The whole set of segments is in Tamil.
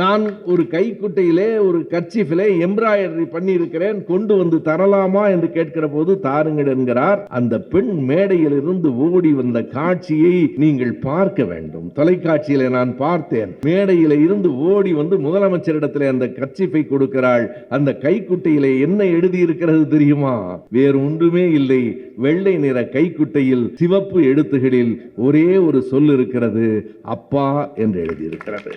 நான் ஒரு கைக்குட்டையிலே ஒரு கர்ச்சீஃபிலே எம்ப்ராய்டரி பண்ணி இருக்கிறேன், கொண்டு வந்து தரலாமா என்று கேட்கிற போது தாருங்கள் என்கிறார். அந்த பெண் மேடையில் இருந்து ஓடி வந்த காட்சியை நீங்கள் பார்க்க வேண்டும். தொலைக்காட்சியிலே நான் பார்த்தேன். மேடையில இருந்து ஓடி வந்து முதலமைச்சரிடத்திலே அந்த கர்ச்சீஃபை கொடுக்கிறாள். அந்த கைக்குட்டையிலே என்ன எழுதி இருக்கிறது தெரியுமா? வேறு ஒன்றுமே இல்லை. வெள்ளை நிற கைக்குட்டையில் சிவப்பு எழுத்துகளில் ஒரே ஒரு சொல் இருக்கிறது, அப்பா என்று எழுதியிருக்கிறது.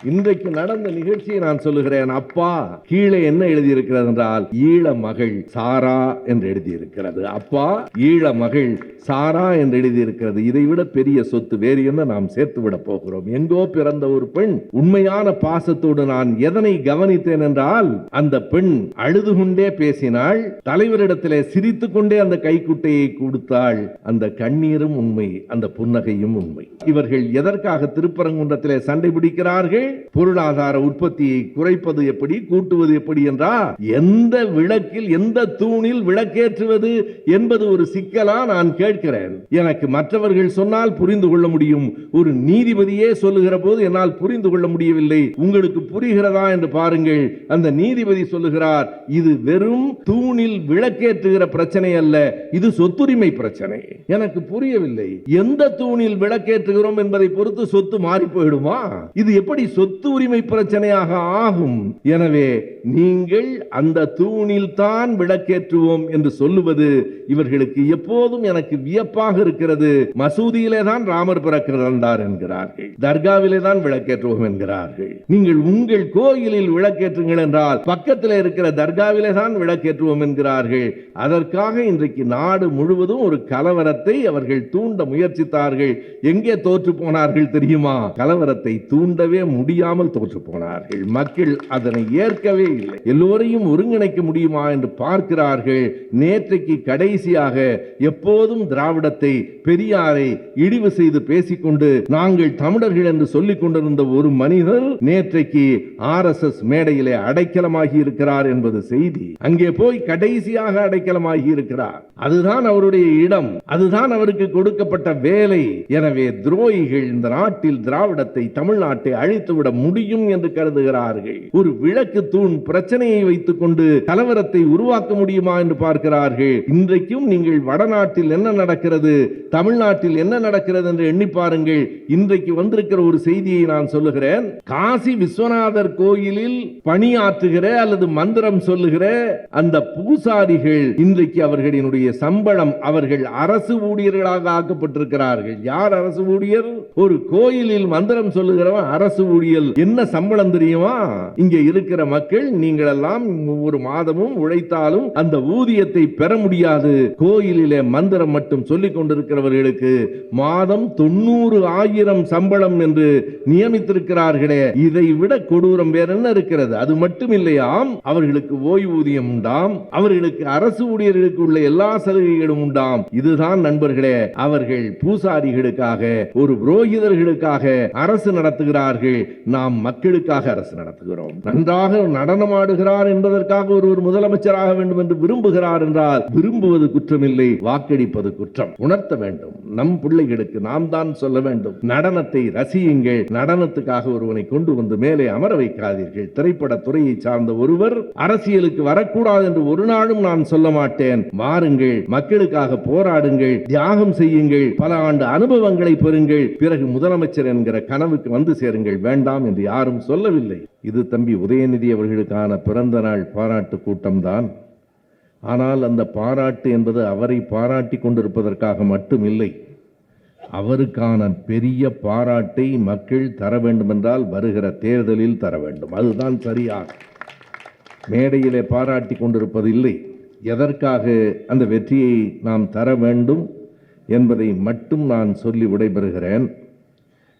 இன்றைக்கு நடந்த நிகழ்ச்சியை நான் சொல்லுகிறேன். அப்பா கீழே என்ன எழுதியிருக்கிறது என்றால், ஈழ மகள் சாரா என்று எழுதியிருக்கிறது. அப்பா ஈழ மகள் சாரா என்று எழுதியிருக்கிறது. இதைவிட பெரிய சொத்து வேறு என்ன நாம் சேர்த்து விட போகிறோம்? எங்கோ பிறந்த ஒரு பெண். உண்மையான பாசத்தோடு நான் எதனை கவனித்தேன் என்றால், அந்த பெண் அழுது கொண்டே பேசினாள், தலைவரிடத்திலே சிரித்துக் கொண்டே அந்த கைக்குட்டையை கொடுத்தாள். அந்த கண்ணீரும் உண்மை, அந்த புன்னகையும் உண்மை. இவர்கள் எதற்காக திருப்பரங்குன்றத்திலே சண்டை பிடிக்கிறார்கள்? பொருளாதார உற்பத்தியை குறைப்பது எப்படி, கூட்டுவது எப்படி என்றால், எந்த விளக்கில் எந்த தூணில் விளக்கேற்றுவது என்பது ஒரு சிக்கலா நான் கேட்கிறேன். எனக்கு மற்றவர்கள் சொன்னால் புரிந்து கொள்ள முடியும், ஒரு நீதிபதியே சொல்லுகிற போது என்னால் புரிந்து கொள்ள முடியவில்லை. உங்களுக்கு புரிகிறதா என்று பாருங்கள். அந்த நீதிபதி சொல்லுகிறார், இது வெறும் தூணில் விளக்கேற்றுகிற பிரச்சனை அல்ல, இது சொத்துரிமை பிரச்சனை. எனக்கு புரியவில்லை. எந்த தூணில் விளக்கேற்றுகிறோம் என்பதை பொறுத்து சொத்து மாறி போயிடுமா? இது எப்படி சொத்து உரிமை பிரச்சனையாக ஆகும்? எனவே நீங்கள் அந்த தூணில் தான் விளக்கேற்றுவோம் என்று சொல்லுவது இவர்களுக்கு எப்போதும் எனக்கு வியப்பாக இருக்கிறது. மசூதியிலே தான் ராமர் பிறக்கிறார் என்கிறார்கள், தர்காவிலே தான் விளக்கேற்றுவோம் என்கிறார்கள். நீங்கள் உங்கள் கோயிலில் விளக்கேற்றுங்கள் என்றால் பக்கத்தில் இருக்கிற தர்காவிலே தான் விளக்கேற்றுவோம் என்கிறார்கள். அதற்காக இன்றைக்கு நாடு முழுவதும் ஒரு கலவரத்தை அவர்கள் தூண்ட முயற்சித்தார்கள். எங்கே தோற்று போனார்கள் தெரியுமா? கலவரத்தை தூண்டவே முடியாமல் தோற்று போனார்கள். மக்கள் அதனை ஏற்கவே இல்லை. எல்லோரையும் ஒருங்கிணைக்க முடியுமா என்று பார்க்கிறார்கள். நேற்றைக்கு கடைசியாக எப்போதும் திராவிடத்தை, பெரியாரை இழிவு செய்து பேசிக்கொண்டு நாங்கள் தமிழர்கள் என்று சொல்லிக் கொண்டிருந்த ஒரு மனிதர் நேற்றைக்கு RSS மேடையிலே அடைக்கலமாகி இருக்கிறார் என்பது செய்தி. அங்கே போய் கடைசியாக அடைக்கலமாகி இருக்கிறார். அதுதான் அவருடைய இடம், அதுதான் அவருக்கு கொடுக்கப்பட்ட வேலை. எனவே துரோகிகள் இந்த நாட்டில் திராவிடத்தை, தமிழ்நாட்டை அழித்துவிட முடியும் என்று கருதுகிறார்கள். ஒரு விளக்கு தூண் பிரச்சனையை வைத்துக் கொண்டு கலவரத்தை உருவாக்க முடியுமா என்று பார்க்கிறார்கள். இன்றைக்கும் நீங்கள் வடநாட்டில் என்ன நடக்கிறது, தமிழ்நாட்டில் என்ன நடக்கிறது என்று எண்ணி பாருங்கள். இன்றைக்கு வந்திருக்கிற ஒரு செய்தியை நான் சொல்லுகிறேன். காசி விஸ்வநாதர் கோயிலில் பணியாற்றுகிற அல்லது மந்திரம் சொல்லுகிற அந்த பூசாரிகள் இன்றைக்கு அவர்களினுடைய சம்பளம், அவர்கள் அரசு ஊழியர்களாக ஆக்கப்பட்டிருக்கிறார்கள். யார் அரசு ஊழியர்? ஒரு கோயிலில் மந்திரம் சொல்லுகிறவன் அரசு ஊழியர். என்ன சம்பளம் தெரியுமா? இங்கே இருக்கிற மக்கள், நீங்கள் எல்லாம் ஒவ்வொரு மாதமும் உழைத்தாலும் அந்த ஊதியத்தை பெற முடியாது. கோயிலிலே மந்திரம் மட்டும் சொல்லிக் கொண்டிருக்கிறவர்களுக்கு மாதம் 90,000 சம்பளம் என்று நியமித்திருக்கிறார்களே, இதை விட கொடூரம் வேற என்ன இருக்கிறது? அது மட்டும் இல்லையாம், அவர்களுக்கு ஓய்வூதியம் உண்டாம், அவர்களுக்கு அரசு ஊழியர்களுக்கு உள்ள எல்லா சலுகைகளும் உண்டாம். இதுதான் நண்பர்களே, அவர்கள் பூசாரிகளுக்காக, ஒரு புரோகிதர்களுக்காக அரசு நடத்துகிறார்கள். நாம் மக்களுக்காக அரசு நடத்துகிறோம். நன்றாக நடனமாடுகிறார் என்பதற்காக ஒருவர் முதலமைச்சராக வேண்டும் என்று விரும்புகிறார் என்றால், விரும்புவது குற்றமில்லை, வாக்களிப்பது குற்றம். உணர்த்த வேண்டும். நம் பிள்ளைகளுக்கு நாம் தான் சொல்ல வேண்டும், நடனத்தை ரசியுங்கள். நடனத்துக்காக ஒருவனை கொண்டு வந்து மேலே அமர வைக்காதீர்கள். திரைப்பட துறையை சார்ந்த ஒருவர் அரசியலுக்கு வரக்கூடாது என்று ஒரு நாளும் நான் சொல்ல மாட்டேன். வாருங்கள், மக்களுக்காக போராடுங்கள், தியாகம் செய்யுங்கள், பல ஆண்டு அனுபவங்களை பெறுங்கள், பிறகு முதலமைச்சர் என்கிற கனவுக்கு வந்து சேருங்கள். வேண்டாம் என்று யாரும் சொல்லவில்லை. இது தம்பி உதயநிதி அவர்களுக்கான பிறந்த நாள் பாராட்டு கூட்டம் தான். ஆனால் அந்த பாராட்டு என்பது அவரை பாராட்டி கொண்டிருப்பதற்காக மட்டும் இல்லை. அவருக்கான பெரிய பாராட்டை மக்கள் தர வேண்டும் என்றால் வருகிற தேர்தலில் தர வேண்டும். அதுதான் சரியாக. மேடையிலே பாராட்டி கொண்டிருப்பது இல்லை. எதற்காக அந்த வெற்றியை நாம் தர வேண்டும் என்பதை மட்டும் நான் சொல்லி விடைபெறுகிறேன்.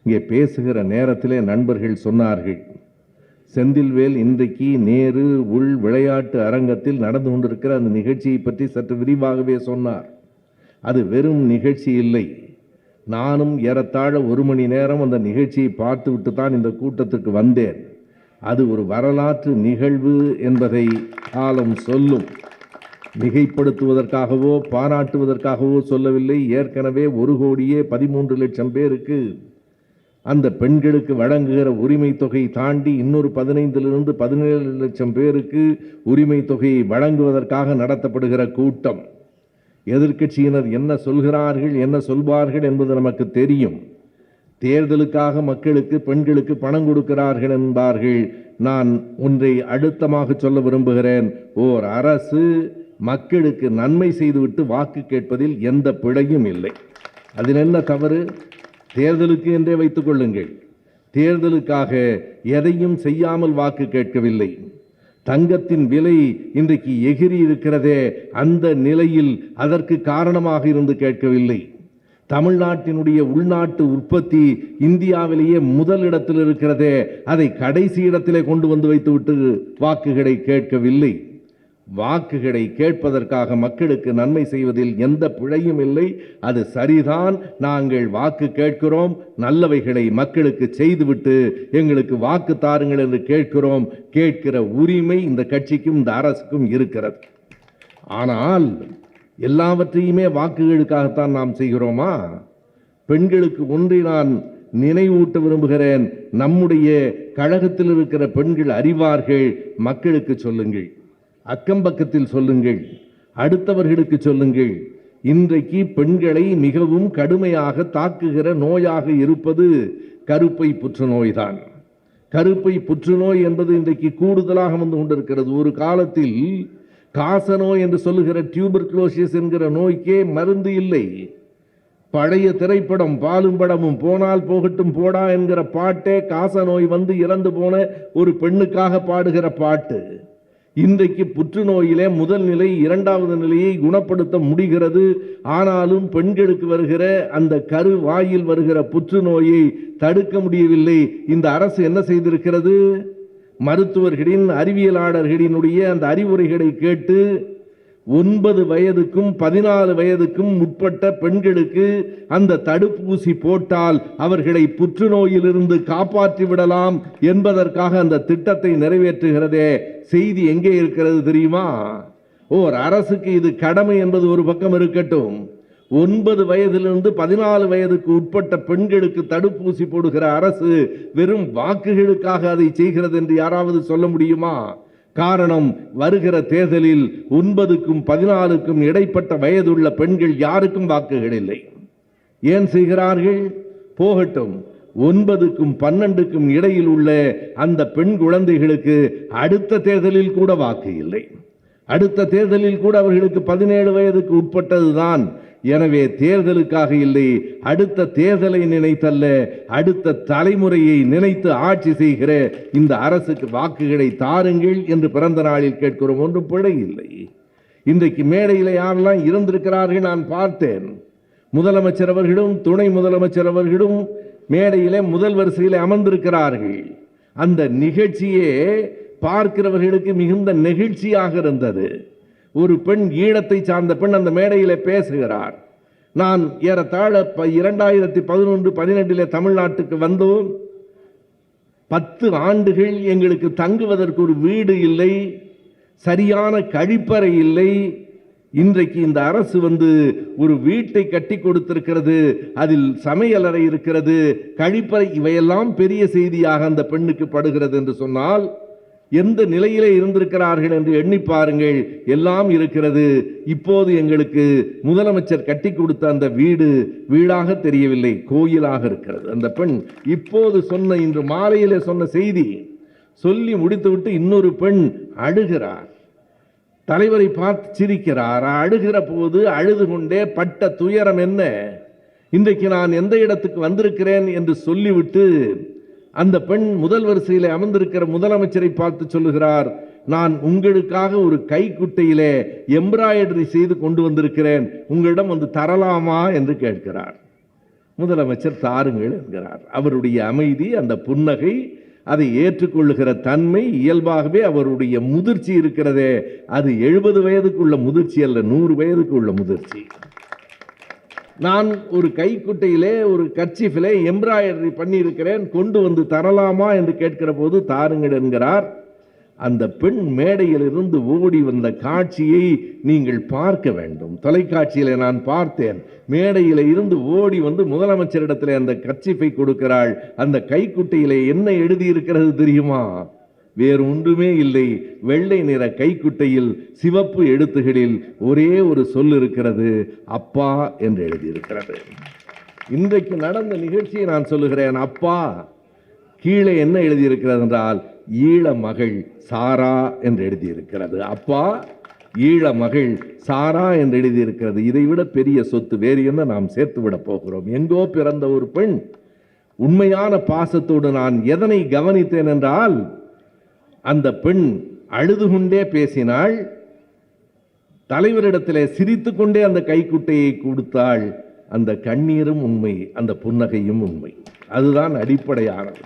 இங்கே பேசுகிற நேரத்திலே நண்பர்கள் சொன்னார்கள், செந்தில்வேல் இன்றைக்கு நேரு உள் விளையாட்டு அரங்கத்தில் நடந்து கொண்டிருக்கிற அந்த நிகழ்ச்சியை பற்றி சற்று விரிவாகவே சொன்னார். அது வெறும் நிகழ்ச்சி இல்லை. நானும் ஏறத்தாழ 1 மணி நேரம் அந்த நிகழ்ச்சியை பார்த்துவிட்டு தான் இந்த கூட்டத்திற்கு வந்தேன். அது ஒரு வரலாற்று நிகழ்வு என்பதை காலம் சொல்லும். மிகைப்படுத்துவதற்காகவோ பாராட்டுவதற்காகவோ சொல்லவில்லை. ஏற்கனவே 1,13,00,000 பேருக்கு அந்த பெண்களுக்கு வழங்குகிற உரிமை தொகை தாண்டி இன்னொரு 15 to 17 லட்சம் பேருக்கு உரிமை தொகையை வழங்குவதற்காக நடத்தப்படுகிற கூட்டம். எதிர்க்கட்சியினர் என்ன சொல்கிறார்கள், என்ன சொல்வார்கள் என்பது நமக்கு தெரியும். தேர்தலுக்காக மக்களுக்கு, பெண்களுக்கு பணம் கொடுக்கிறார்கள் என்பார்கள். நான் ஒன்றை அழுத்தமாக சொல்ல விரும்புகிறேன். ஓர் அரசு மக்களுக்கு நன்மை செய்துவிட்டு வாக்கு கேட்பதில் எந்த பிழையும் இல்லை. அதில் என்ன தவறு? தேர்தலுக்கு என்றே வைத்துக் கொள்ளுங்கள். தேர்தலுக்காக எதையும் செய்யாமல் வாக்கு கேட்கவில்லை. தங்கத்தின் விலை இன்றைக்கு எகிரி இருக்கிறதே, அந்த நிலையில் அதற்கு காரணமாக இருந்து கேட்கவில்லை. தமிழ்நாட்டினுடைய உள்நாட்டு உற்பத்தி இந்தியாவிலேயே முதல் இடத்தில் இருக்கிறதே, அதை கடைசி இடத்திலே கொண்டு வந்து வைத்துவிட்டு வாக்குகளை கேட்கவில்லை. வாக்குகளை கேட்பதற்காக மக்களுக்கு நன்மை செய்வதில் எந்த பிழையும் இல்லை. அது சரிதான். நாங்கள் வாக்கு கேட்கிறோம், நல்லவைகளை மக்களுக்கு செய்துவிட்டு எங்களுக்கு வாக்கு தாருங்கள் என்று கேட்கிறோம். கேட்கிற உரிமை இந்த கட்சிக்கும் இந்த அரசுக்கும் இருக்கிறது. ஆனால் எல்லாவற்றையுமே வாக்குகளுக்காகத்தான் நாம் செய்கிறோமா? பெண்களுக்கு ஒன்றை நான் நினைவூட்ட விரும்புகிறேன். நம்முடைய கழகத்தில் இருக்கிற பெண்கள் அறிவார்கள். மக்களுக்கு சொல்லுங்கள், அக்கம் பக்கத்தில் சொல்லுங்கள், அடுத்தவர்களுக்கு சொல்லுங்கள். இன்றைக்கு பெண்களை மிகவும் கடுமையாக தாக்குகிற நோயாக இருப்பது கருப்பை புற்றுநோய்தான். கருப்பை புற்றுநோய் என்பது இன்றைக்கு கூடுதலாக வந்து கொண்டிருக்கிறது. ஒரு காலத்தில் காசநோய் என்று சொல்லுகிற டியூபர்குலோசிஸ் என்கிற நோய்க்கே மருந்து இல்லை. பழைய திரைப்படம் பாலும் படமும் போனால் போகட்டும் போடா என்கிற பாட்டே காசநோய் வந்து இறந்து போன ஒரு பெண்ணுக்காக பாடுகிற பாட்டு. இன்றைக்கு புற்றுநோயிலே முதல் நிலை, இரண்டாவது நிலையை குணப்படுத்த முடிகிறது. ஆனாலும் பெண்களுக்கு வருகிற அந்த கரு வாயில் வருகிற புற்றுநோயை தடுக்க முடியவில்லை. இந்த அரசு என்ன செய்திருக்கிறது? மருத்துவர்களின், அறிவியலாளர்களினுடைய அந்த அறிவுரைகளை கேட்டு 9 வயதுக்கும் 14 வயதுக்கும் உட்பட்ட பெண்களுக்கு அந்த தடுப்பூசி போட்டால் அவர்களை புற்றுநோயிலிருந்து காப்பாற்றி விடலாம் என்பதற்காக அந்த திட்டத்தை நிறைவேற்றுகிறதே. செய்தி எங்கே இருக்கிறது தெரியுமா? ஓர் அரசுக்கு இது கடமை என்பது ஒரு பக்கம் இருக்கட்டும். 9 வயதிலிருந்து 14 வயதுக்கு உட்பட்ட பெண்களுக்கு தடுப்பூசி போடுகிற அரசு வெறும் வாக்குகளுக்காக அதை செய்கிறது என்று யாராவது சொல்ல முடியுமா? காரணம், வருகிற தேர்தலில் 9க்கும் 14க்கும் இடைப்பட்ட வயதுள்ள பெண்கள் யாருக்கும் வாக்குகள் இல்லை. ஏன் செய்கிறார்கள்? போகட்டும், 9க்கும் 12க்கும் இடையில் உள்ள அந்த பெண் குழந்தைகளுக்கு அடுத்த தேர்தலில் கூட வாக்கு இல்லை. அடுத்த தேர்தலில் கூட அவர்களுக்கு 17 வயதுக்கு உட்பட்டதுதான். எனவே தேர்தலுக்காக இல்லை, அடுத்த தேர்தலை நினைத்தல்ல, அடுத்த தலைமுறையை நினைத்து ஆட்சி செய்கிற இந்த அரசுக்கு வாக்குகளை தாருங்கள் என்று பிறந்த நாளில் கேட்கிறோம். ஒன்றும் பிழை இல்லை. இன்றைக்கு மேடையில் யாரெல்லாம் இருந்திருக்கிறார்கள் நான் பார்த்தேன். முதலமைச்சர் அவர்களும் துணை முதலமைச்சர் அவர்களும் மேடையிலே முதல் வரிசையில் அமர்ந்திருக்கிறார்கள். அந்த நிகழ்ச்சியே பார்க்கிறவர்களுக்கு மிகுந்த நெகிழ்ச்சியாக இருந்தது. ஒரு பெண், ஈழத்தை சார்ந்த பெண் அந்த மேடையிலே பேசுகிறார். நான் ஏறத்தாழ 2011-12 தமிழ்நாட்டுக்கு வந்தோம். 10 ஆண்டுகள் எங்களுக்கு தங்குவதற்கு ஒரு வீடு இல்லை, சரியான கழிப்பறை இல்லை. இன்றைக்கு இந்த அரசு வந்து ஒரு வீட்டை கட்டி கொடுத்திருக்கிறது, அதில் சமையலறை இருக்கிறது, கழிப்பறை, இவையெல்லாம் பெரிய செய்தியாக அந்த பெண்ணுக்கு படுகிறது என்று சொன்னால் எந்த நிலையிலே இருந்திருக்கிறார்கள் என்று எண்ணி பாருங்கள். எல்லாம் இருக்கிறது. இப்போது எங்களுக்கு முதலமைச்சர் கட்டி கொடுத்த அந்த வீடு வீடாக தெரியவில்லை, கோயிலாக இருக்கிறது. அந்த பெண் இப்போது சொன்ன, இன்று மாலையிலே சொன்ன செய்தி சொல்லி முடித்துவிட்டு இன்னொரு பெண் அழுகிறார். தலைவரை பார்த்து சிரிக்கிறார். அழுகிற போது அழுது கொண்டே பட்ட துயரம் என்ன, இன்றைக்கு நான் எந்த இடத்துக்கு வந்திருக்கிறேன் என்று சொல்லிவிட்டு அந்த பெண் முதல் வரிசையில் அமர்ந்திருக்கிற முதலமைச்சரை பார்த்து சொல்லுகிறார், நான் உங்களுக்காக ஒரு கைக்குட்டையிலே எம்ப்ராய்டரி செய்து கொண்டு வந்திருக்கிறேன், உங்களிடம் வந்து தரலாமா என்று கேட்கிறார். முதலமைச்சர் தாருங்கள் என்கிறார். அவருடைய அமைதி, அந்த புன்னகை, அதை ஏற்றுக்கொள்ளுகிற தன்மை, இயல்பாகவே அவருடைய முதிர்ச்சி இருக்கிறதே, அது 70 வயதுக்குள்ள முதிர்ச்சி அல்ல, 100 வயதுக்கு உள்ள முதிர்ச்சி. நான் ஒரு கைக்குட்டையிலே, ஒரு கர்ச்சீஃபிலே எம்ப்ராய்டரி பண்ணியிருக்கிறேன், கொண்டு வந்து தரலாமா என்று கேட்கிற போது தாருங்கள் என்கிறார். அந்த பெண் மேடையிலிருந்து ஓடி வந்த காட்சியை நீங்கள் பார்க்க வேண்டும். தொலைக்காட்சியில நான் பார்த்தேன். மேடையில இருந்து ஓடி வந்து முதலமைச்சரிடத்தில் அந்த கர்ச்சீஃபை கொடுக்கிறாள். அந்த கைக்குட்டையிலே என்ன எழுதியிருக்கிறது தெரியுமா? வேறு ஒன்றுமே இல்லை. வெள்ளை நிற கைக்குட்டையில் சிவப்பு எழுத்துகளில் ஒரே ஒரு சொல் இருக்கிறது, அப்பா என்று எழுதியிருக்கிறது. இன்றைக்கு நடந்த நிகழ்ச்சியை நான் சொல்லுகிறேன். அப்பா கீழே என்ன எழுதியிருக்கிறது என்றால், ஈழ மகள் சாரா என்று எழுதியிருக்கிறது. அப்பா ஈழ மகள் சாரா என்று எழுதியிருக்கிறது. இதைவிட பெரிய சொத்து வேறு என்ன நாம் சேர்த்து விட போகிறோம்? எங்கோ பிறந்த ஒரு பெண். உண்மையான பாசத்தோடு நான் எதனை கவனித்தேன் என்றால், அந்த பெண் அழுது கொண்டே பேசினாள். தலைவரிடத்திலே சிரித்து கொண்டே அந்த கைக்குட்டையை கொடுத்தாள். அந்த கண்ணீரும் உண்மை, அந்த புன்னகையும் உண்மை. அதுதான் அடிப்படையானது.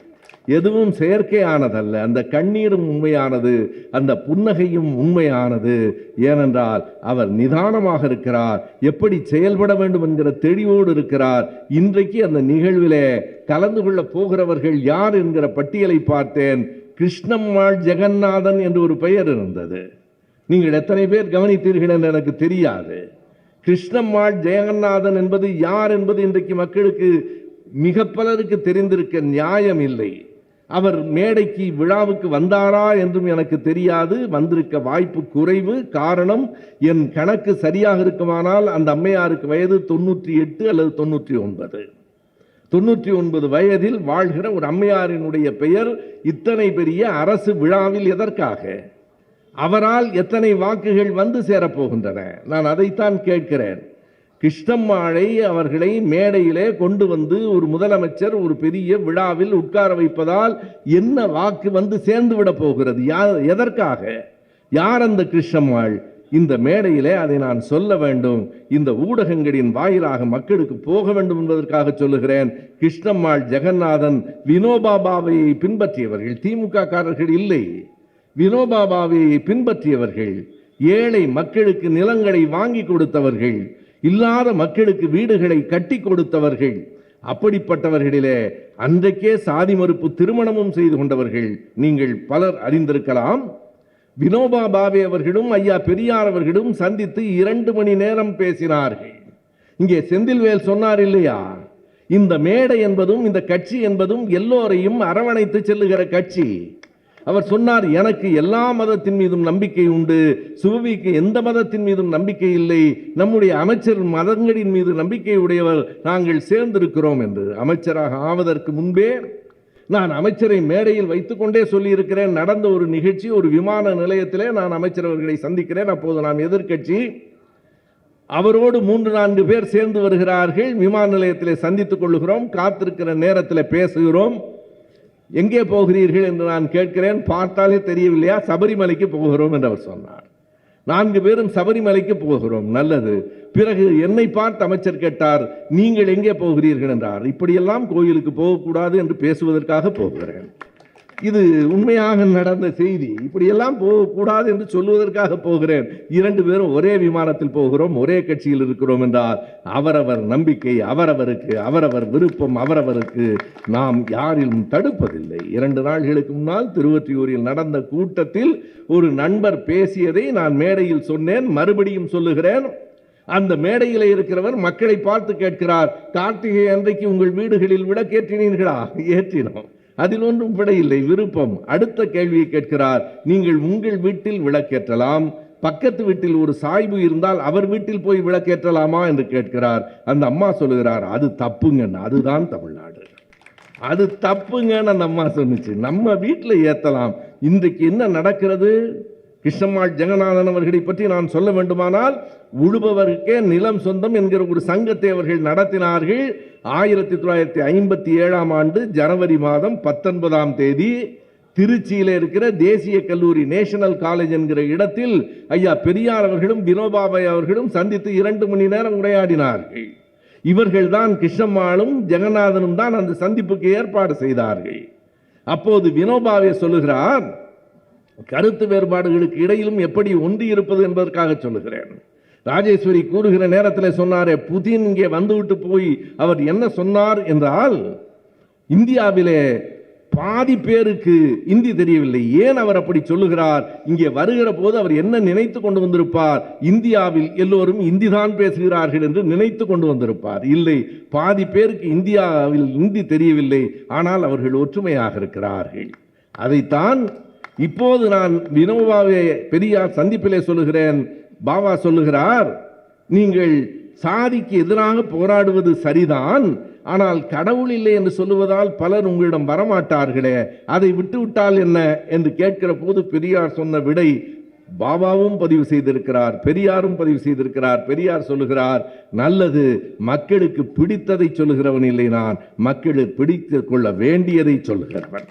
எதுவும் செயற்கையானதல்ல. அந்த கண்ணீரும் உண்மையானது, அந்த புன்னகையும் உண்மையானது. ஏனென்றால் அவர் நிதானமாக இருக்கிறார், எப்படி செயல்பட வேண்டும் என்கிற தெளிவோடு இருக்கிறார். இன்றைக்கு அந்த நிகழ்விலே கலந்து கொள்ள போகிறவர்கள் யார் என்கிற பட்டியலை பார்த்தேன். கிருஷ்ணம்மாள் ஜெகநாதன் என்று ஒரு பெயர் இருந்தது. நீங்கள் எத்தனை பேர் கவனித்தீர்கள் என்று எனக்கு தெரியாது. கிருஷ்ணம்மாள் ஜெகநாதன் என்பது யார் என்பது இன்றைக்கு மக்களுக்கு மிக பலருக்கு தெரிந்திருக்க நியாயம் இல்லை. அவர் மேடைக்கு விழாவுக்கு வந்தாரா என்றும் எனக்கு தெரியாது. வந்திருக்க வாய்ப்பு குறைவு. காரணம், என் கணக்கு சரியாக இருக்குமானால் அந்த அம்மையாருக்கு வயது 98 அல்லது 99. 99 வயதில் வாழ்கிற ஒரு அம்மையாரினுடைய பெயர் இத்தனை பெரிய அரசு விழாவில் எதற்காக? அவரால் எத்தனை வாக்குகள் வந்து சேரப்போகின்றன? நான் அதைத்தான் கேட்கிறேன். கிருஷ்ணம்மாளை அவர்களை மேடையிலே கொண்டு வந்து ஒரு முதலமைச்சர் ஒரு பெரிய விழாவில் உட்கார வைப்பதால் என்ன வாக்கு வந்து சேர்ந்து விட போகிறது? எதற்காக? யார் அந்த கிருஷ்ணம்மாள்? இந்த மேடையிலே அதை நான் சொல்ல வேண்டும். இந்த ஊடகங்களின் வாயிலாக மக்களுக்கு போக வேண்டும் என்பதற்காக சொல்லுகிறேன். கிருஷ்ணம்மாள் ஜெகநாதன் வினோபா பாவையை பின்பற்றியவர்கள். திமுக காரர்கள் இல்லை, வினோபா பாவையை பின்பற்றியவர்கள். ஏழை மக்களுக்கு நிலங்களை வாங்கி கொடுத்தவர்கள், இல்லாத மக்களுக்கு வீடுகளை கட்டி கொடுத்தவர்கள். அப்படிப்பட்டவர்களிலே அன்றைக்கே சாதி மறுப்பு திருமணமும் செய்து கொண்டவர்கள் நீங்கள் பலர் அறிந்திருக்கலாம். வினோபா பாவே அவர்களும் ஐயா பெரியார் அவர்களும் சந்தித்து 2 மணி நேரம் பேசினார்கள். இங்கே செந்தில்வேல் சொன்னார் இல்லையா, இந்த மேடை என்பதும் இந்த கட்சி என்பதும் எல்லோரையும் அரவணைத்து செல்லுகிற கட்சி. அவர் சொன்னார், எனக்கு எல்லா மதத்தின் மீதும் நம்பிக்கை உண்டு, சுபவிக்கு எந்த மதத்தின் மீதும் நம்பிக்கை இல்லை, நம்முடைய அமைச்சர் மதங்களின் மீது நம்பிக்கை உடையவர், நாங்கள் சேர்ந்திருக்கிறோம் என்று. அமைச்சராக ஆவதற்கு முன்பே நான் அமைச்சரை மேடையில் வைத்துக்கொண்டே சொல்லியிருக்கிறேன். நடந்த ஒரு நிகழ்ச்சி, ஒரு விமான நிலையத்திலே நான் அமைச்சர் அவர்களை சந்திக்கிறேன். அப்போது நாம் எதிர்க்கட்சி, அவரோடு 3-4 பேர் சேர்ந்து வருகிறார்கள். விமான நிலையத்திலே சந்தித்துக் கொள்ளுகிறோம். காத்திருக்கிற நேரத்தில் பேசுகிறோம். எங்கே போகிறீர்கள் என்று நான் கேட்கிறேன். பார்த்தாலே தெரியவில்லையா? சபரிமலைக்கு போகிறோம் என்று அவர் சொன்னார். 4 பேரும் சபரிமலைக்கு போகிறோம். நல்லது. பிறகு என்னை பார்த்து அமைச்சர் கேட்டார், நீங்கள் எங்கே போகிறீர்கள் என்றார். இப்படியெல்லாம் கோயிலுக்கு போகக்கூடாது என்று பேசுவதற்காக போகிறேன். இது உண்மையாக நடந்த செய்தி. இப்படியெல்லாம் போகக்கூடாது என்று சொல்வதற்காக போகிறேன். 2 பேரும் ஒரே விமானத்தில் போகிறோம், ஒரே கட்சியில் இருக்கிறோம் என்றால் அவரவர் நம்பிக்கை அவரவருக்கு, அவரவர் விருப்பம் அவரவருக்கு. நாம் யாரிலும் தடுப்பதில்லை. 2 நாள்களுக்கு முன்னால் திருவொற்றியூரில் நடந்த கூட்டத்தில் ஒரு நண்பர் பேசியதை நான் மேடையில் சொன்னேன், மறுபடியும் சொல்லுகிறேன். அந்த மேடையில் இருக்கிறவர் மக்களை பார்த்து கேட்கிறார், கார்த்திகை அன்றைக்கு உங்கள் வீடுகளில் விளக்கேற்றினீர்களா? ஏற்றினோம், அதில் ஒன்றும் விடையில்லை, விருப்பம். அடுத்த கேள்வியை கேட்கிறார், நீங்கள் உங்கள் வீட்டில் விளக்கேற்றலாம், பக்கத்து வீட்டில் ஒரு சாய்வு இருந்தால் அவர் வீட்டில் போய் விளக்கேற்றலாமா என்று கேட்கிறார். அந்த அம்மா சொல்லுகிறார், அது தப்புங்க, அதுதான் தமிழ்நாடு, அது தப்புங்கன்னு அந்த அம்மா சொன்னிச்சு. நம்ம வீட்டில் ஏற்றலாம். இன்றைக்கு என்ன நடக்கிறது? கிருஷ்ணம்மாள் ஜெகநாதன் அவர்களை பற்றி நான் சொல்ல வேண்டுமானால், உழுபவருக்கே நிலம் சொந்தம் என்கிற ஒரு சங்கத்தை அவர்கள் நடத்தினார்கள். 1957ஆம் ஆண்டு ஜனவரி மாதம் 19ஆம் தேதி திருச்சியில் இருக்கிற தேசிய கல்லூரி நேஷனல் காலேஜ் என்கிற இடத்தில் ஐயா பெரியார் அவர்களும் வினோபாபாய் அவர்களும் சந்தித்து 2 மணி நேரம் உரையாடினார்கள். இவர்கள் தான், கிருஷ்ணம்மாளும் ஜெகநாதனும் தான் அந்த சந்திப்புக்கு ஏற்பாடு செய்தார்கள். அப்போது வினோபாவே சொல்லுகிறார், கருத்து வேறுபாடுகளுக்கு இடையிலும் எப்படி ஒன்றி இருப்பது என்பதற்காக சொல்லுகிறேன். ராஜேஸ்வரி கூறுகிற நேரத்தில் சொன்னாரே, புதின் இங்கே வந்துவிட்டு போய் அவர் என்ன சொன்னார் என்றால், இந்தியாவிலே பாதி பேருக்கு இந்தி தெரியவில்லை. ஏன் அவர் அப்படி சொல்லுகிறார்? இங்கே வருகிற போது அவர் என்ன நினைத்து கொண்டு வந்திருப்பார்? இந்தியாவில் எல்லோரும் இந்தி தான் பேசுகிறார்கள் என்று நினைத்து கொண்டு வந்திருப்பார். இல்லை, பாதி பேருக்கு இந்தியாவில் இந்தி தெரியவில்லை, ஆனால் அவர்கள் ஒற்றுமையாக இருக்கிறார்கள். அதைத்தான் இப்போது நான் வினோபாவே பெரியார் சந்திப்பிலே சொல்லுகிறேன். பாபா சொல்லுகிறார், நீங்கள் சாதிக்கு எதிராக போராடுவது சரிதான், ஆனால் கடவுள் இல்லை என்று சொல்லுவதால் பலர் உங்களிடம் வரமாட்டார்களே, அதை விட்டுவிட்டால் என்ன என்று கேட்கிற போது பெரியார் சொன்ன விடை பாபாவும் பதிவு செய்திருக்கிறார், பெரியாரும் பதிவு செய்திருக்கிறார். பெரியார் சொல்லுகிறார், நல்லது, மக்களுக்கு பிடித்ததை சொல்லுகிறவன் இல்லை நான், மக்களுக்கு பிடித்து கொள்ள வேண்டியதை சொல்லுகிறவன்.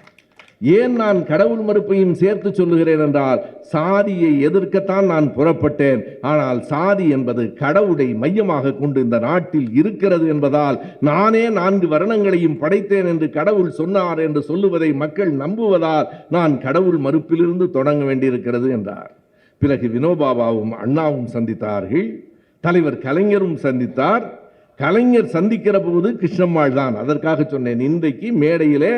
ஏன் நான் கடவுள் மறுப்பையும் சேர்த்து சொல்லுகிறேன் என்றால், சாதியை எதிர்க்கத்தான் நான் புறப்பட்டேன். ஆனால் சாதி என்பது கடவுளை மையமாக கொண்டு இந்த நாட்டில் இருக்கிறது என்பதால், நானே 4 வர்ணங்களையும் படைத்தேன் என்று கடவுள் சொன்னார் என்று சொல்லுவதை மக்கள் நம்புவதால் நான் கடவுள் மறுப்பிலிருந்து தொடங்க வேண்டியிருக்கிறது என்றார். பிறகு வினோபாவும் அண்ணாவும் சந்தித்தார்கள், தலைவர் கலைஞரும் சந்தித்தார். கலைஞர் சந்திக்கிற போது கிருஷ்ணம்மாள் தான். அதற்காக சொன்னேன், இன்றைக்கு மேடையிலே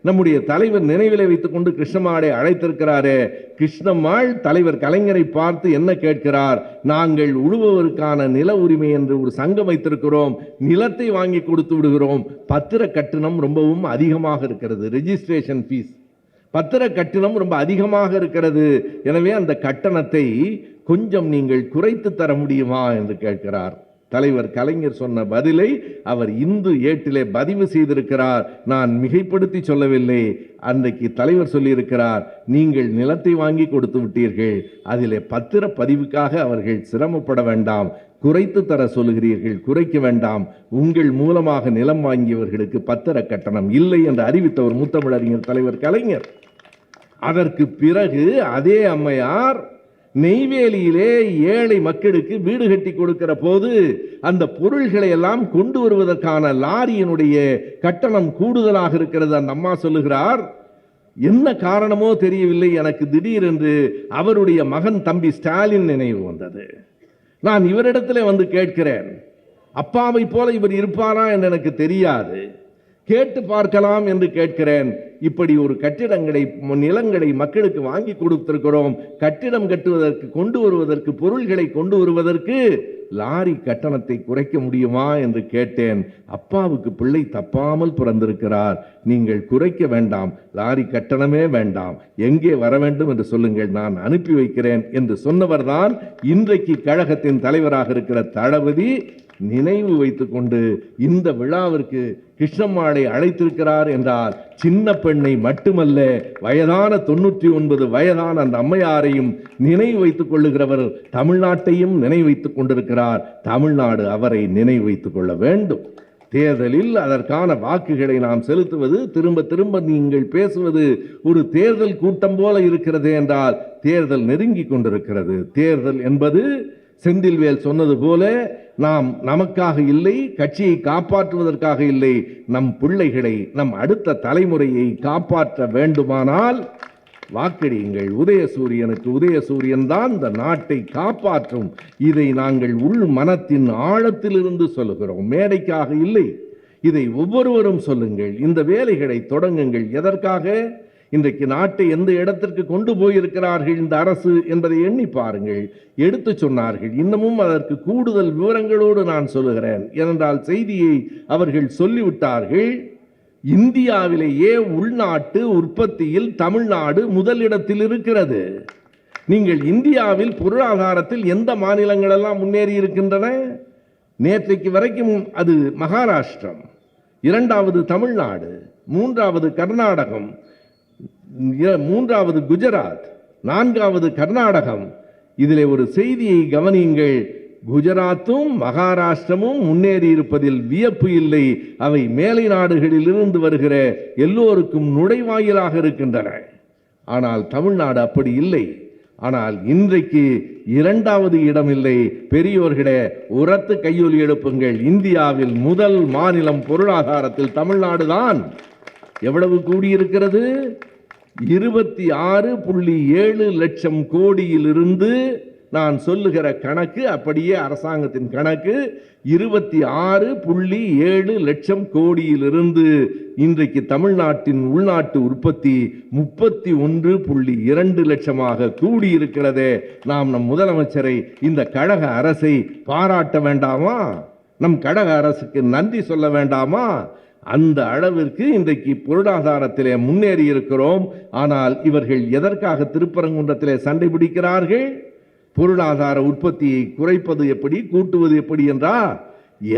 நம்முடைய தலைவர் நினைவிலை வைத்துக் கொண்டு கிருஷ்ணம்மாளை அழைத்திருக்கிறாரே, கிருஷ்ணம்மாள் தலைவர் கலைஞரை பார்த்து என்ன கேட்கிறார்? நாங்கள் உழுபவருக்கான நில உரிமை என்று ஒரு சங்கம் வைத்திருக்கிறோம், நிலத்தை வாங்கி கொடுத்து விடுகிறோம், பத்திர கட்டணம் ரொம்பவும் அதிகமாக இருக்கிறது, ரெஜிஸ்ட்ரேஷன் ஃபீஸ் பத்திர கட்டணம் ரொம்ப அதிகமாக இருக்கிறது, எனவே அந்த கட்டணத்தை கொஞ்சம் நீங்கள் குறைத்து தர முடியுமா என்று கேட்கிறார். தலைவர் கலைஞர் சொன்ன பதிலை அவர் இந்து ஏட்டிலே பதிவு செய்திருக்கிறார். நான் மிகைப்படுத்தி சொல்லவில்லை. அன்றைக்கு தலைவர் சொல்லியிருக்கிறார், நீங்கள் நிலத்தை வாங்கி கொடுத்து விட்டீர்கள், அதிலே பத்திர பதிவுக்காக அவர்கள் சிரமப்பட வேண்டாம், குறைத்து தர சொல்லுகிறீர்கள், குறைக்க வேண்டாம், உங்கள் மூலமாக நிலம் வாங்கியவர்களுக்கு பத்திர கட்டணம் இல்லை என்று அறிவித்தவர் முத்தமிழறிஞர் தலைவர் கலைஞர். அதற்கு பிறகு அதே அம்மையார் நெய்வேலியிலே ஏழை மக்களுக்கு வீடு கட்டி கொடுக்கிற போது அந்த பொருள்களை எல்லாம் கொண்டு வருவதற்கான லாரியினுடைய கட்டணம் கூடுதலாக இருக்கிறது. அந்த அம்மா சொல்லுகிறார், என்ன காரணமோ தெரியவில்லை, எனக்கு திடீரென்று அவருடைய மகன் தம்பி ஸ்டாலின் நினைவு வந்தது. நான் இவரிடத்திலே வந்து கேட்கிறேன், அப்பாவை போல இவர் இருப்பாரா என்று எனக்கு தெரியாது, கேட்டு பார்க்கலாம் என்று கேட்கிறேன். இப்படி ஒரு கட்டிடங்களை நிலங்களை மக்களுக்கு வாங்கி கொடுத்திருக்கிறோம், கட்டிடம் கட்டுவதற்கு கொண்டு வருவதற்கு பொருள்களை கொண்டு வருவதற்கு லாரி கட்டணத்தை குறைக்க முடியுமா என்று கேட்டேன். அப்பாவுக்கு பிள்ளை தப்பாமல் பிறந்திருக்கிறார், நீங்கள் குறைக்க வேண்டாம், லாரி கட்டணமே வேண்டாம், எங்கே வர வேண்டும் என்று சொல்லுங்கள், நான் அனுப்பி வைக்கிறேன் என்று சொன்னவர்தான் இன்றைக்கு கழகத்தின் தலைவராக இருக்கிற தளபதி. நினைவு வைத்துக் கொண்டு இந்த விழாவிற்கு கிருஷ்ணம்மாளை அழைத்திருக்கிறார் என்றால், சின்ன பெண்ணை மட்டுமல்ல, வயதான 99 வயதான அந்த அம்மையாரையும் நினைவு வைத்துக் கொள்ளுகிறவர் தமிழ்நாட்டையும் நினைவு வைத்துக் கொண்டிருக்கிறார். தமிழ்நாடு அவரை நினைவு வைத்துக் கொள்ள வேண்டும். தேர்தலில் அதற்கான வாக்குகளை நாம் செலுத்துவது, திரும்ப திரும்ப நீங்கள் பேசுவது ஒரு தேர்தல் கூட்டம் போல இருக்கிறது என்றால், தேர்தல் நெருங்கி கொண்டிருக்கிறது. தேர்தல் என்பது செந்தில்வேல் சொன்னது போல நாம் நமக்காக இல்லை, கட்சியை காப்பாற்றுவதற்காக இல்லை, நம் பிள்ளைகளை, நம் அடுத்த தலைமுறையை காப்பாற்ற வேண்டுமானால் வாக்களியுங்கள். உதயசூரியனுக்கு. உதயசூரியன் தான் இந்த நாட்டை காப்பாற்றும். இதை நாங்கள் உள் மனத்தின் ஆழத்திலிருந்து சொல்லுகிறோம், மேடைக்காக இல்லை. இதை ஒவ்வொருவரும் சொல்லுங்கள், இந்த வேலைகளை தொடங்குங்கள். எதற்காக? இன்றைக்கு நாட்டை எந்த இடத்திற்கு கொண்டு போயிருக்கிறார்கள் இந்த அரசு என்பதை எண்ணி பாருங்கள். எடுத்து சொன்னார்கள். இன்னமும் அதற்கு கூடுதல் விவரங்களோடு நான் சொல்லுகிறேன். ஏனென்றால் செய்தியை அவர்கள் சொல்லிவிட்டார்கள். இந்தியாவிலேயே உள்நாட்டு உற்பத்தியில் தமிழ்நாடு முதலிடத்தில் இருக்கிறது. நீங்கள் இந்தியாவில் பொருளாதாரத்தில் எந்த மாநிலங்களெல்லாம் முன்னேறி இருக்கின்றன? நேற்றைக்கு வரைக்கும் அது மகாராஷ்டிரம், 2வது தமிழ்நாடு, 3வது கர்நாடகம், 3வது குஜராத், 4வது கர்நாடகம். இதிலே ஒரு செய்தியை கவனியுங்கள். குஜராத்தும் மகாராஷ்டிரமும் முன்னேறி இருப்பதில் வியப்பு இல்லை. அவை மேலை நாடுகளில் இருந்து வருகிற எல்லோருக்கும் நுழைவாயிலாக இருக்கின்றன. ஆனால் தமிழ்நாடு அப்படி இல்லை. ஆனால் இன்றைக்கு 2வது இடம் இல்லை. பெரியோர்களே, உரத்து கையொலி எழுப்புங்கள். இந்தியாவில் முதல் மாநிலம் பொருளாதாரத்தில் தமிழ்நாடு தான். எவ்வளவு கூடியிருக்கிறது? 26.7 லட்சம் கோடியிலிருந்து, நான் சொல்லுகிற கணக்கு அப்படியே அரசாங்கத்தின் கணக்கு, 26.7 லட்சம் கோடியிலிருந்து இன்றைக்கு தமிழ்நாட்டின் உள்நாட்டு உற்பத்தி 31.2 லட்சமாக கூடியிருக்கிறதே. நாம் நம் முதலமைச்சரை, இந்த கழக அரசை பாராட்ட வேண்டாமா? நம் கழக அரசுக்கு நன்றி சொல்ல வேண்டாமா? அந்த அளவிற்கு இன்றைக்கு பொருளாதாரத்திலே முன்னேறி இருக்கிறோம். ஆனால் இவர்கள் எதற்காக திருப்பரங்குன்றத்திலே சண்டை பிடிக்கிறார்கள்? பொருளாதார உற்பத்தியை குறைப்பது எப்படி, கூட்டுவது எப்படி என்றால்,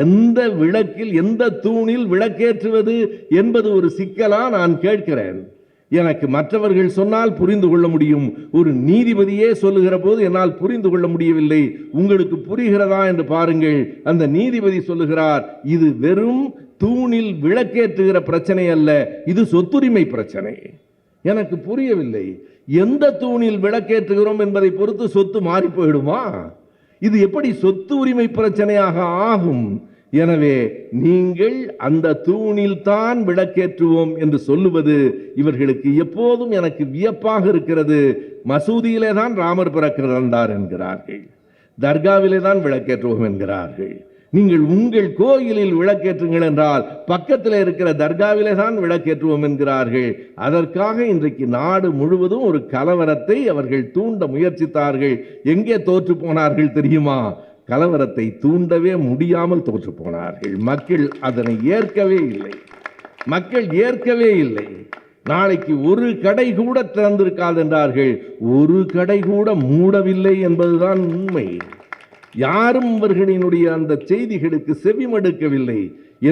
எந்த விளக்கில், எந்த தூணில் விளக்கேற்றுவது என்பது ஒரு சிக்கலா நான் கேட்கிறேன். எனக்கு மற்றவர்கள் சொன்னால் புரிந்து கொள்ள முடியும். ஒரு நீதிபதியே சொல்லுகிற போது என்னால் புரிந்து கொள்ள முடியவில்லை. உங்களுக்கு புரிகிறதா என்று பாருங்கள். அந்த நீதிபதி சொல்லுகிறார், இது வெறும் தூணில் விளக்கேற்றுகிற பிரச்சனை அல்ல, இது சொத்துரிமை பிரச்சனை. எனக்கு புரியவில்லை. எந்த தூணில் விளக்கேற்றுகிறோம் என்பதை பொறுத்து சொத்து மாறி போயிடுமா? இது எப்படி சொத்து உரிமை பிரச்சனையாக ஆகும்? எனவே நீங்கள் அந்த தூணில் தான் விளக்கேற்றுவோம் என்று சொல்லுவது இவர்களுக்கு எப்போதும் எனக்கு வியப்பாக இருக்கிறது. மசூதியிலே தான் ராமர் பிறந்தார் என்கிறார்கள், தர்காவிலே தான் விளக்கேற்றுவோம் என்கிறார்கள். நீங்கள் உங்கள் கோயிலில் விளக்கேற்றுங்கள் என்றால் பக்கத்தில் இருக்கிற தர்காவிலே தான் விளக்கேற்றுவோம் என்கிறார்கள். அதற்காக இன்றைக்கு நாடு முழுவதும் ஒரு கலவரத்தை அவர்கள் தூண்ட முயற்சித்தார்கள். எங்கே தோற்று போனார்கள் தெரியுமா? கலவரத்தை தூண்டவே முடியாமல் தோற்று போனார்கள். மக்கள் அதனை ஏற்கவே இல்லை. மக்கள் ஏற்கவே இல்லை. நாளைக்கு ஒரு கடை கூட திறந்திருக்காது என்றார்கள். ஒரு கடை கூட மூடவில்லை என்பதுதான் உண்மை. யாரும் அவர்களினுடைய அந்த செய்திகளுக்கு செவிமடுக்கவில்லை.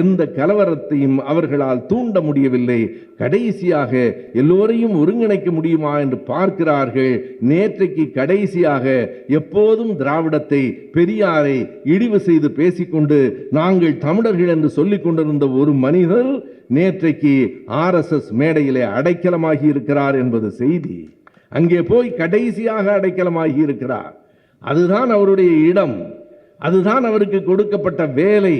எந்த கலவரத்தையும் அவர்களால் தூண்ட முடியவில்லை. கடைசியாக எல்லோரையும் ஒருங்கிணைக்க முடியுமா என்று பார்க்கிறார்கள். நேற்றைக்கு கடைசியாக எப்போதும் திராவிடத்தை, பெரியாரை இழிவு செய்து பேசிக்கொண்டு நாங்கள் தமிழர்கள் என்று சொல்லிக் கொண்டிருந்த ஒரு மனிதர் நேற்றைக்கு RSS மேடையிலே அடைக்கலமாகி இருக்கிறார் என்பது செய்தி. அங்கே போய் கடைசியாக அடைக்கலமாகி இருக்கிறார். அதுதான் அவருடைய இடம், அதுதான் அவருக்கு கொடுக்கப்பட்ட வேலை.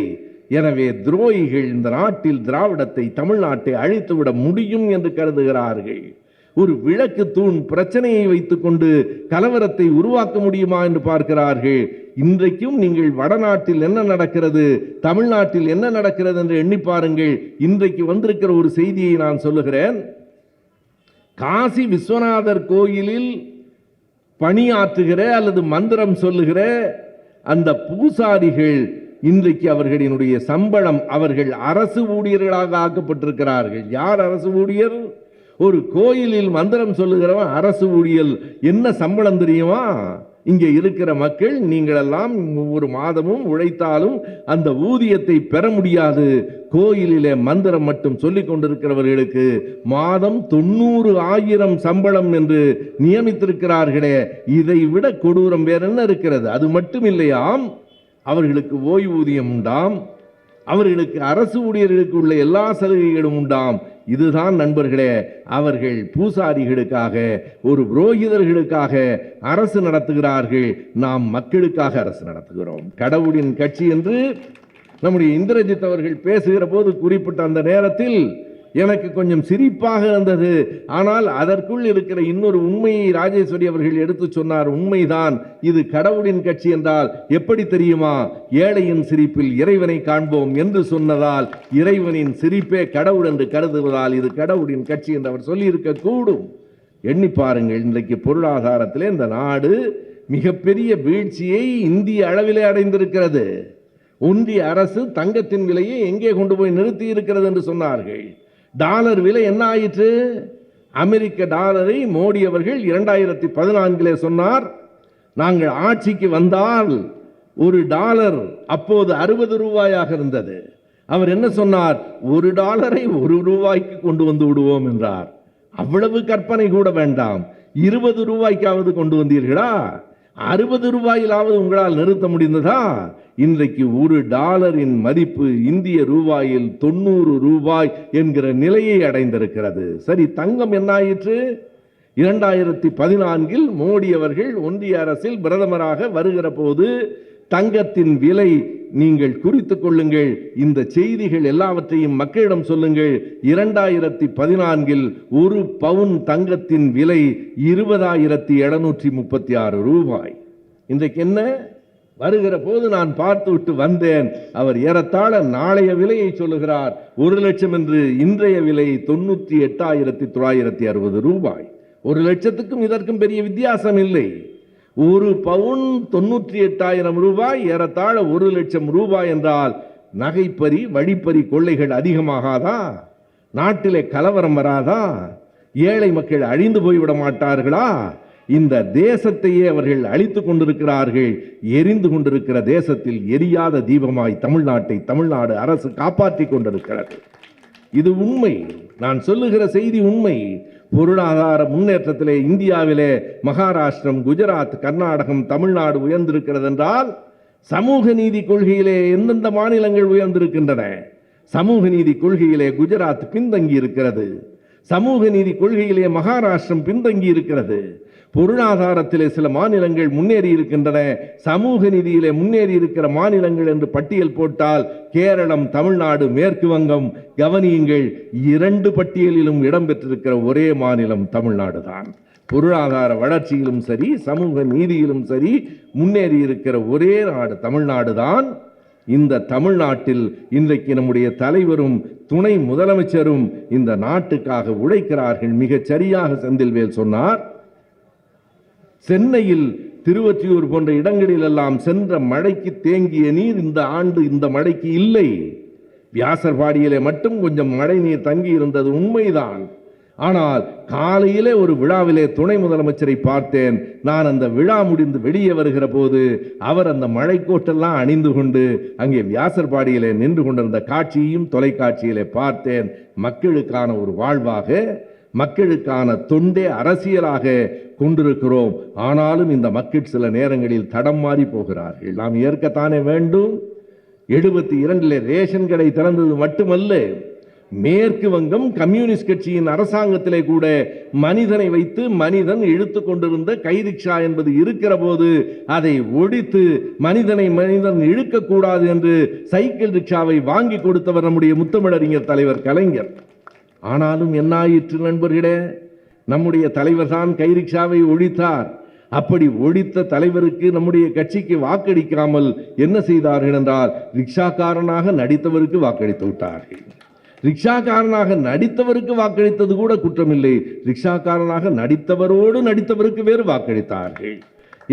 எனவே துரோகிகள் இந்த நாட்டில் திராவிடத்தை, தமிழ்நாட்டை அழித்துவிட முடியும் என்று கருதுகிறார்கள். ஒரு விளக்கு தூண் பிரச்சனையை வைத்துக் கொண்டு கலவரத்தை உருவாக்க முடியுமா என்று பார்க்கிறார்கள். இன்றைக்கும் நீங்கள் வடநாட்டில் என்ன நடக்கிறது, தமிழ்நாட்டில் என்ன நடக்கிறது என்று எண்ணி பாருங்கள். இன்றைக்கு வந்திருக்கிற ஒரு செய்தியை நான் சொல்லுகிறேன். காசி விஸ்வநாதர் கோயிலில் பணியாற்றுகிற அல்லது மந்திரம் சொல்லுகிற அந்த பூசாரிகள் இன்றைக்கு அவர்களினுடைய சம்பளம், அவர்கள் அரசு ஊழியர்களாக ஆக்கப்பட்டிருக்கிறார்கள். யார் அரசு ஊழியர்? ஒரு கோயிலில் மந்திரம் சொல்லுகிறவன் அரசு ஊழியர். என்ன சம்பளம் தெரியுமா? இங்கே இருக்கிற மக்கள், நீங்கள் எல்லாம் ஒவ்வொரு மாதமும் உழைத்தாலும் அந்த ஊதியத்தை பெற முடியாது. கோயிலிலே மந்திரம் மட்டும் சொல்லிக் கொண்டிருக்கிறவர்களுக்கு மாதம் 90,000 சம்பளம் என்று நியமித்திருக்கிறார்களே, இதை விட கொடூரம் வேற என்ன இருக்கிறது? அது மட்டும் இல்லையாம், அவர்களுக்கு ஓய்வூதியம் உண்டாம், அவர்களுக்கு அரசு ஊழியர்களுக்கு உள்ள எல்லா சலுகைகளும் உண்டாம். இதுதான் நண்பர்களே, அவர்கள் பூசாரிகளுக்காக, ஒரு புரோகிதர்களுக்காக அரசு நடத்துகிறார்கள். நாம் மக்களுக்காக அரசு நடத்துகிறோம். கடவுளின் கட்சி என்று நம்முடைய இந்திரஜித் அவர்கள் பேசுகிற போது குறிப்பிட்ட அந்த நேரத்தில் எனக்கு கொஞ்சம் சிரிப்பாக இருந்தது. ஆனால் அதற்குள் இருக்கிற இன்னொரு உண்மையை ராஜேஸ்வரி அவர்கள் எடுத்து சொன்னார். உண்மைதான், இது கடவுளின் கட்சி என்றால் எப்படி தெரியுமா? ஏழையின் சிரிப்பில் இறைவனை காண்போம் என்று சொன்னதால் இறைவனின் சிரிப்பே கடவுள் என்று கருதுவதால் இது கடவுளின் கட்சி என்று அவர் சொல்லியிருக்க கூடும். எண்ணி பாருங்கள், இன்றைக்கு பொருளாதாரத்திலே இந்த நாடு மிகப்பெரிய வீழ்ச்சியை இந்திய அளவிலே அடைந்திருக்கிறது. ஒன்றிய அரசு தங்கத்தின் விலையை எங்கே கொண்டு போய் நிறுத்தி இருக்கிறது என்று சொன்னார்கள். டாலர் விலை என்ன ஆயிற்று? அமெரிக்க டாலரை மோடி அவர்கள் 2014 சொன்னார், நாங்கள் ஆட்சிக்கு வந்தால் ஒரு டாலர் அப்போது 60 ரூபாயாக இருந்தது. அவர் என்ன சொன்னார்? ஒரு டாலரை 1 ரூபாய்க்கு கொண்டு வந்து விடுவோம் என்றார். அவ்வளவு கற்பனை கூட வேண்டாம். 20 ரூபாய்க்காவது கொண்டு வந்தீர்களா? 60 ரூபாயிலாவது உங்களால் நிறுத்த முடிந்ததா? இன்றைக்கு ஒரு டாலரின் மதிப்பு இந்திய ரூபாயில் 90 ரூபாய் என்கிற நிலையை அடைந்திருக்கிறது. சரி, தங்கம் என்ன ஆயிற்று? 2014 மோடி அவர்கள் ஒன்றிய அரசில் பிரதமராக வருகிற போது தங்கத்தின் விலை, நீங்கள் குறித்துக் கொள்ளுங்கள், இந்த செய்திகள் எல்லாவற்றையும் மக்களிடம் சொல்லுங்கள். 2014 ஒரு பவுன் தங்கத்தின் விலை 20,736 ரூபாய். இன்றைக்கு என்ன? வருகிற போது நான் பார்த்து விட்டு வந்தேன். அவர் ஏறத்தாழ நாளைய விலையை சொல்லுகிறார். 1,00,000 என்று இன்றைய விலை 98,960 ரூபாய். 1,00,000க்கும் இதற்கும் பெரிய வித்தியாசம் இல்லை. ஒரு பவுன் 98,000 ரூபாய், ஏறத்தாழ 1,00,000 ரூபாய் என்றால் நகைப்பறி, வழிப்பறி கொள்ளைகள் அதிகமாகாதா? நாட்டிலே கலவரம் வராதா? ஏழை மக்கள் அழிந்து போய்விட மாட்டார்களா? இந்த தேசத்தையே அவர்கள் அழித்துக் கொண்டிருக்கிறார்கள். எரிந்து கொண்டிருக்கிற தேசத்தில் எரியாத தீபமாய் தமிழ்நாட்டை தமிழ்நாடு அரசு காப்பாற்றிக் கொண்டிருக்கிறது. இது உண்மை. நான் சொல்லுகிற செய்தி உண்மை. பொருளாதார முன்னேற்றத்திலே இந்தியாவிலே மகாராஷ்டிரம், குஜராத், கர்நாடகம், தமிழ்நாடு உயர்ந்திருக்கிறது என்றால் சமூக நீதி கொள்கையிலே எந்தெந்த மாநிலங்கள் உயர்ந்திருக்கின்றன? சமூக நீதி கொள்கையிலே குஜராத் பின்தங்கி இருக்கிறது. சமூக நீதி கொள்கையிலே மகாராஷ்டிரம் பின்தங்கி இருக்கிறது. பொருளாதாரத்திலே சில மாநிலங்கள் முன்னேறி இருக்கின்றன. சமூக நீதியிலே முன்னேறி இருக்கிற மாநிலங்கள் என்று பட்டியல் போட்டால் கேரளம், தமிழ்நாடு, மேற்கு வங்கம், கவனியுங்கள், 2 பட்டியலிலும் இடம்பெற்றிருக்கிற ஒரே மாநிலம் தமிழ்நாடு தான். பொருளாதார வளர்ச்சியிலும் சரி, சமூக நீதியிலும் சரி முன்னேறி இருக்கிற ஒரே நாடு தமிழ்நாடு தான். இந்த தமிழ்நாட்டில் இன்றைக்கு நம்முடைய தலைவரும் துணை முதலமைச்சரும் இந்த நாட்டுக்காக உழைக்கிறார்கள். மிகச் சரியாக செந்தில்வேல் சொன்னார். சென்னையில், திருவொற்றியூர் போன்ற இடங்களில் எல்லாம் சென்ற மழைக்கு தேங்கிய நீர் இந்த ஆண்டு இந்த மழைக்கு இல்லை. வியாசர்பாடியிலே மட்டும் கொஞ்சம் மழை நீர் தங்கி இருந்தது உண்மைதான். ஆனால் காலையிலே ஒரு விழாவிலே துணை முதலமைச்சரை பார்த்தேன். நான் அந்த விழா முடிந்து வெளியே வருகிற போது அவர் அந்த மழைக்கோட்டெல்லாம் அணிந்து கொண்டு அங்கே வியாசர்பாடியிலே நின்று கொண்டிருந்த காட்சியையும் தொலைக்காட்சியிலே பார்த்தேன். மக்களுக்கான ஒரு வாழ்வாக, மக்களுக்கான தொண்டே அரசியலாக கொண்டிருக்கிறோம். ஆனாலும் இந்த மக்கள் சில நேரங்களில் தடம் மாறி போகிறார்கள். நாம் ஏற்கத்தானே வேண்டும். 72 ரேஷன் கடை திறந்தது மட்டுமல்ல, மேற்கு வங்கம் கம்யூனிஸ்ட் கட்சியின் அரசாங்கத்திலே கூட மனிதனை வைத்து மனிதன் இழுத்து கொண்டிருந்த கைரிக்ஷா என்பது இருக்கிற போது அதை ஒழித்து மனிதனை மனிதன் இழுக்கக்கூடாது என்று சைக்கிள் ரிக்ஷாவை வாங்கி கொடுத்தவர் நம்முடைய முத்தமிழறிஞர் தலைவர் கலைஞர். ஆனாலும் என்னாயிற்று நண்பர்களே? நம்முடைய தலைவர் தான் கைரிக்ஷாவை ஒழித்தார். அப்படி ஒழித்த தலைவருக்கு நம்முடைய கட்சிக்கு வாக்களிக்காமல் என்ன செய்தார்கள் என்றால், ரிக்ஷாக்காரனாக நடித்தவருக்கு வாக்களித்து விட்டார்கள். ரிக்ஷாக்காரனாக நடித்தவருக்கு வாக்களித்தது கூட குற்றமில்லை. ரிக்ஷாக்காரனாக நடித்தவருக்கு வேறு வாக்களித்தார்கள்.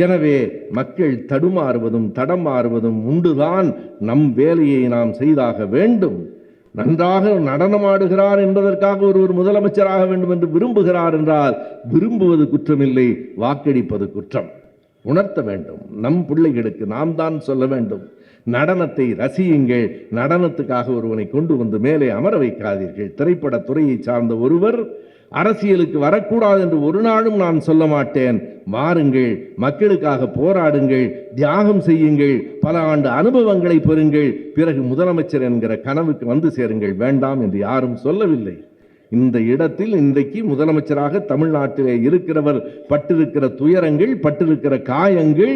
எனவே மக்கள் தடுமாறுவதும் தடம் மாறுவதும் உண்டுதான். நம் வேலையை நாம் செய்தாக வேண்டும். நன்றாக நடனமாடுகிறார் என்பதற்காக ஒருவர் முதலமைச்சராக வேண்டும் என்று விரும்புகிறார் என்றால் விரும்புவது குற்றமில்லை, வாக்களிப்பது குற்றம். உணர்த்த வேண்டும். நம் பிள்ளைகளுக்கு நாம் தான் சொல்ல வேண்டும். நடனத்தை ரசியுங்கள். நடனத்துக்காக ஒருவனை கொண்டு வந்து மேலே அமர வைக்காதீர்கள். திரைப்பட துறையை சார்ந்த ஒருவர் அரசியலுக்கு வரக்கூடாது என்று ஒரு நாளும் நான் சொல்ல மாட்டேன். வாருங்கள், மக்களுக்காக போராடுங்கள், தியாகம் செய்யுங்கள், பல ஆண்டு அனுபவங்களை பெறுங்கள், பிறகு முதலமைச்சர் என்கிற கனவுக்கு வந்து சேருங்கள். வேண்டாம் என்று யாரும் சொல்லவில்லை. இந்த இடத்தில் இன்றைக்கு முதலமைச்சராக தமிழ்நாட்டிலே இருக்கிறவர் பட்டிருக்கிற துயரங்கள், பட்டிருக்கிற காயங்கள்,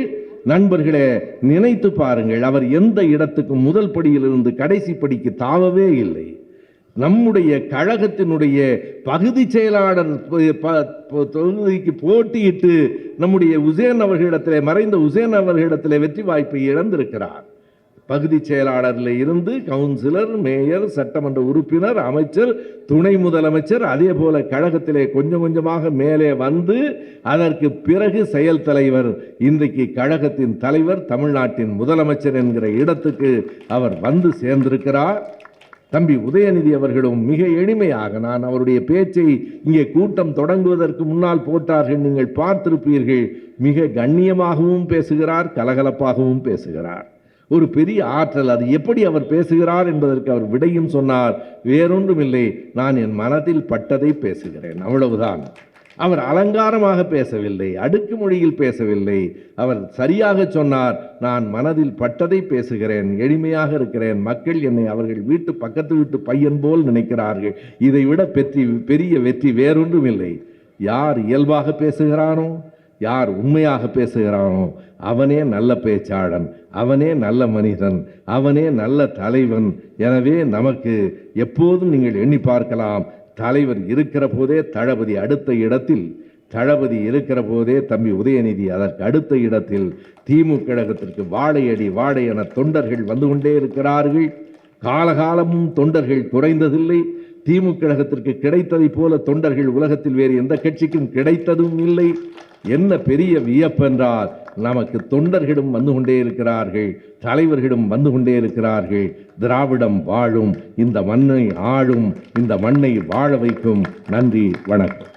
நண்பர்களே நினைத்து பாருங்கள். அவர் எந்த இடத்துக்கும் முதல் படியிலிருந்து கடைசி படிக்கு தாவவே இல்லை. நம்முடைய கழகத்தினுடைய பகுதி செயலாளர் தொகுதிக்கு போட்டியிட்டு நம்முடைய உசேன் அவர்களிடத்திலே, மறைந்த உசேன் அவர்களிடத்திலே வெற்றி வாய்ப்பை இழந்திருக்கிறார். பகுதி செயலாளரில் இருந்து கவுன்சிலர், மேயர், சட்டமன்ற உறுப்பினர், அமைச்சர், துணை முதலமைச்சர், அதே போல கழகத்திலே கொஞ்சம் கொஞ்சமாக மேலே வந்து அதற்கு பிறகு செயல் தலைவர், இன்றைக்கு கழகத்தின் தலைவர், தமிழ்நாட்டின் முதலமைச்சர் என்கிற இடத்துக்கு அவர் வந்து சேர்ந்திருக்கிறார். தம்பி உதயநிதி அவர்களும் மிக எளிமையாக, நான் அவருடைய பேச்சை இங்கே கூட்டம் தொடங்குவதற்கு முன்னால் போட்டார்கள், நீங்கள் பார்த்திருப்பீர்கள். மிக கண்ணியமாகவும் பேசுகிறார், கலகலப்பாகவும் பேசுகிறார். ஒரு பெரிய ஆற்றல். அது எப்படி அவர் பேசுகிறார் என்பதற்கு அவர் விடையும் சொன்னார். வேறொன்றும் இல்லை, நான் என் மனதில் பட்டதை பேசுகிறேன், அவ்வளவுதான். அவர் அலங்காரமாக பேசவில்லை, அடுக்கு மொழியில் பேசவில்லை. அவர் சரியாக சொன்னார், நான் மனதில் பட்டதை பேசுகிறேன், எளிமையாக இருக்கிறேன். மக்கள் என்னை அவர்கள் வீட்டு பக்கத்து வீட்டு பையன் போல் நினைக்கிறார்கள். இதைவிட பெரிய வெற்றி வேறொன்றும் இல்லை. யார் இயல்பாக பேசுகிறானோ, யார் உண்மையாக பேசுகிறானோ அவனே நல்ல பேச்சாளன், அவனே நல்ல மனிதன், அவனே நல்ல தலைவன். எனவே நமக்கு எப்போதும் நீங்கள் எண்ணி பார்க்கலாம், தலைவர் இருக்கிற போதே தளபதி அடுத்த இடத்தில், தளபதி இருக்கிற போதே தம்பி உதயநிதி அதற்கு அடுத்த இடத்தில் திமுக கழகத்திற்கு வாழையடி வாழை என தொண்டர்கள் வந்து கொண்டே இருக்கிறார்கள். காலகாலமும் தொண்டர்கள் குறைந்ததில்லை. திமுக கழகத்திற்கு கிடைத்ததை போல தொண்டர்கள் உலகத்தில் வேறு எந்த கட்சிக்கும் கிடைத்ததும் இல்லை. என்ன பெரிய வியப்பென்றால் நமக்கு தொண்டர்களும் வந்து கொண்டே இருக்கிறார்கள், தலைவர்களும் வந்து கொண்டே இருக்கிறார்கள். திராவிடம் வாழும், இந்த மண்ணை ஆளும், இந்த மண்ணை வாழ வைக்கும். நன்றி, வணக்கம்.